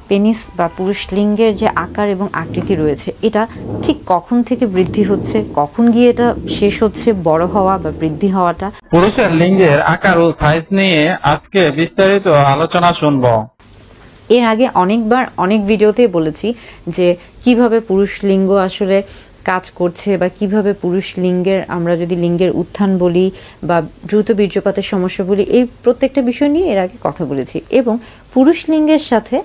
Penis বা পুরুষ লিঙ্গের যে আকার এবং আকৃতি রয়েছে এটা ঠিক কখন থেকে বৃদ্ধি হচ্ছে, কখন গিয়ে এটা শেষ হচ্ছে বড় হওয়া বা বৃদ্ধি হওয়াটা। পুরুষের লিঙ্গের আকার ও সাইজ নিয়ে আজকে বিস্তারিত আলোচনা শুনব। এর আগে অনেকবার অনেক ভিডিওতে বলেছি যে কিভাবে পুরুষ লিঙ্গ আসলে কাজ করছে বা কিভাবে পুরুষ লিঙ্গের, আমরা যদি লিঙ্গের উত্থান বলি বা দ্রুত বীর্যপাতের সমস্যা বলি, এই প্রত্যেকটা বিষয় নিয়ে এর আগে কথা বলেছি। এবং পুরুষ লিঙ্গের সাথে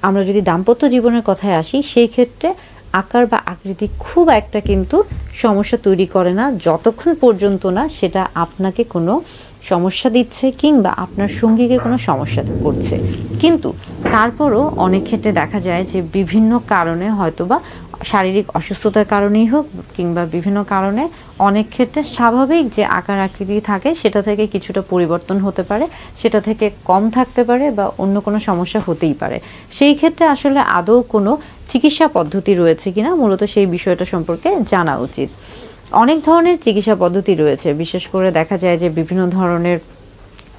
আমরা যদি দাম্পত্য জীবনের কথায় আসি, সেই ক্ষেত্রে আকার বা আকৃতি খুব একটা কিন্তু সমস্যা তৈরি করে না, যতক্ষণ পর্যন্ত না সেটা আপনাকে কোনো সমস্যা দিচ্ছে কিংবা আপনার সঙ্গীকে কোনো সমস্যা করছে। কিন্তু তারপরও অনেক ক্ষেত্রে দেখা যায় যে বিভিন্ন কারণে, হয়তোবা শারীরিক অসুস্থতার কারণেই হোক কিংবা বিভিন্ন কারণে, অনেক ক্ষেত্রে স্বাভাবিক যে আকার আকৃতি থাকে সেটা থেকে কিছুটা পরিবর্তন হতে পারে, সেটা থেকে কম থাকতে পারে বা অন্য কোনো সমস্যা হতেই পারে। সেই ক্ষেত্রে আসলে আদৌ কোনো চিকিৎসা পদ্ধতি রয়েছে কিনা, মূলত সেই বিষয়টা সম্পর্কে জানা উচিত। অনেক ধরনের চিকিৎসা পদ্ধতি রয়েছে, বিশেষ করে দেখা যায় যে বিভিন্ন ধরনের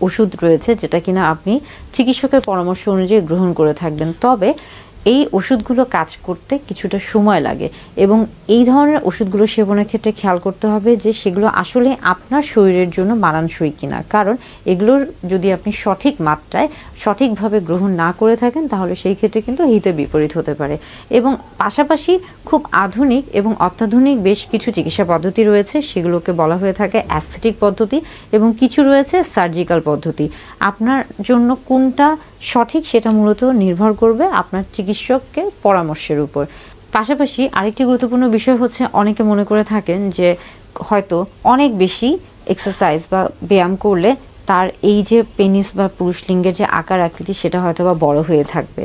ওষুধ রয়েছে যেটা কিনা আপনি চিকিৎসকের পরামর্শ অনুযায়ী গ্রহণ করে থাকবেন। তবে এই ওষুধগুলো কাজ করতে কিছুটা সময় লাগে এবং এই ধরনের ওষুধগুলো সেবনের ক্ষেত্রে খেয়াল করতে হবে যে সেগুলো আসলে আপনার শরীরের জন্য মানানসই কিনা, কারণ এগুলোর যদি আপনি সঠিক মাত্রায় সঠিকভাবে গ্রহণ না করে থাকেন তাহলে সেই ক্ষেত্রে কিন্তু হিতে বিপরীত হতে পারে। এবং পাশাপাশি খুব আধুনিক এবং অত্যাধুনিক বেশ কিছু চিকিৎসা পদ্ধতি রয়েছে, সেগুলোকে বলা হয়ে থাকে অ্যাস্থেটিক পদ্ধতি, এবং কিছু রয়েছে সার্জিক্যাল পদ্ধতি। আপনার জন্য কোনটা সঠিক সেটা মূলত নির্ভর করবে আপনার চিকিৎসকের পরামর্শের উপর। পাশাপাশি আরেকটি গুরুত্বপূর্ণ বিষয় হচ্ছে, অনেকে মনে করে থাকেন যে হয়তো অনেক বেশি এক্সারসাইজ বা ব্যায়াম করলে তার এই যে পেনিস বা পুরুষ লিঙ্গের যে আকার আকৃতি সেটা হয়তো বা বড় হয়ে থাকবে।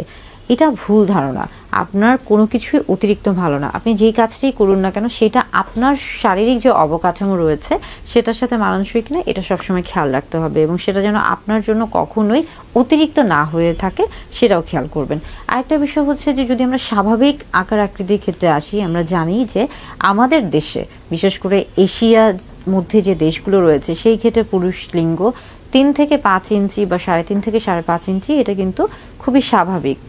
এটা ভুল ধারণা। আপনার কোনো কিছুই অতিরিক্ত ভালো না, আপনি যেই কাজটাই করুন না কেন সেটা আপনার শারীরিক যে অবকাঠামো রয়েছে সেটার সাথে মানানসই কিনা এটা সবসময় খেয়াল রাখতে হবে, এবং সেটা যেন আপনার জন্য কখনোই অতিরিক্ত না হয়ে থাকে সেটাও খেয়াল করবেন। আরেকটা বিষয় হচ্ছে যে যদি আমরা স্বাভাবিক আকার আকৃতির ক্ষেত্রে আসি, আমরা জানি যে আমাদের দেশে বিশেষ করে এশিয়ার মধ্যে যে দেশগুলো রয়েছে সেই ক্ষেত্রে পুরুষ লিঙ্গ 3 থেকে 5 ইঞ্চি বা 3.5 থেকে 5.5 ইঞ্চি, এটা কিন্তু খুবই স্বাভাবিক।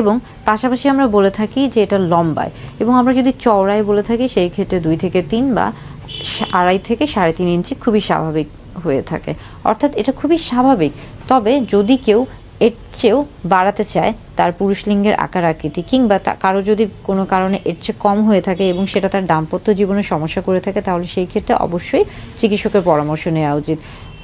এবং পাশাপাশি আমরা বলে থাকি যে এটা লম্বায়, এবং আমরা যদি চওড়ায় বলে থাকি সেই ক্ষেত্রে 2 থেকে 3 বা 2.5 থেকে 3.5 ইঞ্চি খুবই স্বাভাবিক হয়ে থাকে, অর্থাৎ এটা খুবই স্বাভাবিক। তবে যদি কেউ এর চেয়েও বাড়াতে চায় তার পুরুষ লিঙ্গের আকার আকৃতি, কিংবা কারো যদি কোনো কারণে এর চেয়ে কম হয়ে থাকে এবং সেটা তার দাম্পত্য জীবনে সমস্যা করে থাকে, তাহলে সেই ক্ষেত্রে অবশ্যই চিকিৎসকের পরামর্শ নেওয়া উচিত।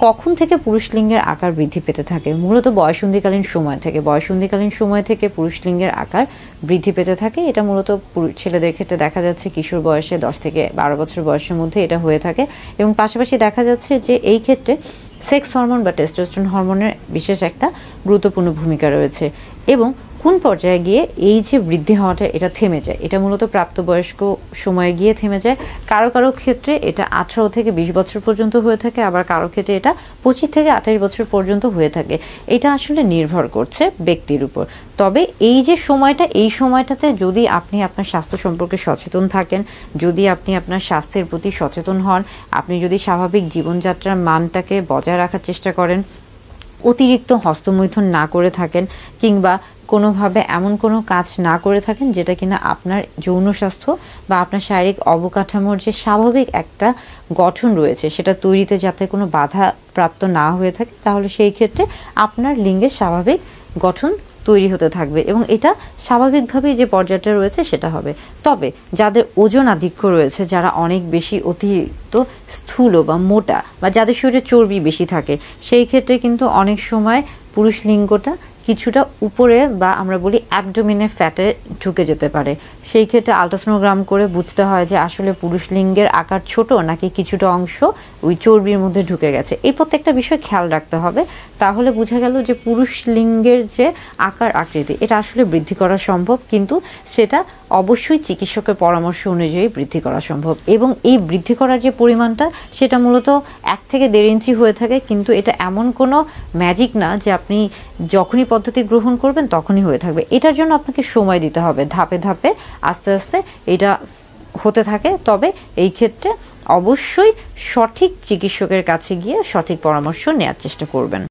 কখন থেকে পুরুষ লিঙ্গের আকার বৃদ্ধি পেতে থাকে? মূলত বয়সন্ধিকালীন সময় থেকে। বয়সন্ধিকালীন সময় থেকে পুরুষ লিঙ্গের আকার বৃদ্ধি পেতে থাকে। এটা মূলত ছেলেদের ক্ষেত্রে দেখা যাচ্ছে কিশোর বয়সে 10 থেকে 12 বছর বয়সের মধ্যে এটা হয়ে থাকে, এবং পাশাপাশি দেখা যাচ্ছে যে এই ক্ষেত্রে সেক্স হরমোন বা টেস্টোস্টেরন হরমোনের বিশেষ একটা গুরুত্বপূর্ণ ভূমিকা রয়েছে। এবং কোন পর্যায়ে গিয়ে এই যে বৃদ্ধি হওয়াটা এটা থেমে যায়, এটা মূলত প্রাপ্তবয়স্ক সময়ে গিয়ে থেমে যায়। কারো কারো ক্ষেত্রে এটা 18 থেকে 20 বছর পর্যন্ত হয়ে থাকে, আবার কারো ক্ষেত্রে এটা 25 থেকে 28 বছর পর্যন্ত হয়ে থাকে। এটা আসলে নির্ভর করছে ব্যক্তির উপর। তবে এই যে সময়টা, এই সময়টাতে যদি আপনি আপনার স্বাস্থ্য সম্পর্কে সচেতন থাকেন, যদি আপনি আপনার স্বাস্থ্যের প্রতি সচেতন হন, আপনি যদি স্বাভাবিক জীবনযাত্রার মানটাকে বজায় রাখার চেষ্টা করেন, অতিরিক্ত হস্তমৈথুন না করে থাকেন, কিংবা কোনোভাবে এমন কোনো কাজ না করে থাকেন যেটা কিনা আপনার যৌন স্বাস্থ্য বা আপনার শারীরিক অবকাঠামোর যে স্বাভাবিক একটা গঠন রয়েছে সেটা তৈরিতে যাতে কোনো বাধা প্রাপ্ত না হয়ে থাকে, তাহলে সেই ক্ষেত্রে আপনার লিঙ্গের স্বাভাবিক গঠন তৈরি হতে থাকবে এবং এটা স্বাভাবিকভাবেই যে পর্যায়টা রয়েছে সেটা হবে। তবে যাদের ওজন আধিক্য রয়েছে, যারা অনেক বেশি অতিরিক্ত স্থূল বা মোটা বা যাদের শরীরে চর্বি বেশি থাকে, সেই ক্ষেত্রে কিন্তু অনেক সময় পুরুষ লিঙ্গটা কিছুটা উপরে বা আমরা বলি অ্যাবডোমিনে ফ্যাটে ঢুকে যেতে পারে। সেই ক্ষেত্রে আলট্রাসোনোগ্রাম করে বুঝতে হয় যে আসলে পুরুষ লিঙ্গের আকার ছোট নাকি কিছুটা অংশ ওই চর্বির মধ্যে ঢুকে গেছে। এই প্রত্যেকটা বিষয় খেয়াল রাখতে হবে, তাহলে বোঝা গেল যে পুরুষ লিঙ্গের যে আকার আকৃতি এটা আসলে বৃদ্ধি করা সম্ভব, কিন্তু সেটা অবশ্যই চিকিৎসকের পরামর্শ অনুযায়ী বৃদ্ধি করা সম্ভব। এবং এই বৃদ্ধি করার যে পরিমাণটা সেটা মূলত 1 থেকে 1.5 ইঞ্চি হয়ে থাকে, কিন্তু এটা এমন কোনো ম্যাজিক না যে আপনি যখনই পদ্ধতি গ্রহণ করবেন তখনই হয়ে থাকবে। এটার জন্য আপনাকে সময় দিতে হবে, ধাপে ধাপে আস্তে আস্তে এটা হতে থাকে। তবে এই ক্ষেত্রে অবশ্যই সঠিক চিকিৎসকের কাছে গিয়ে সঠিক পরামর্শ নেওয়ার চেষ্টা করবেন।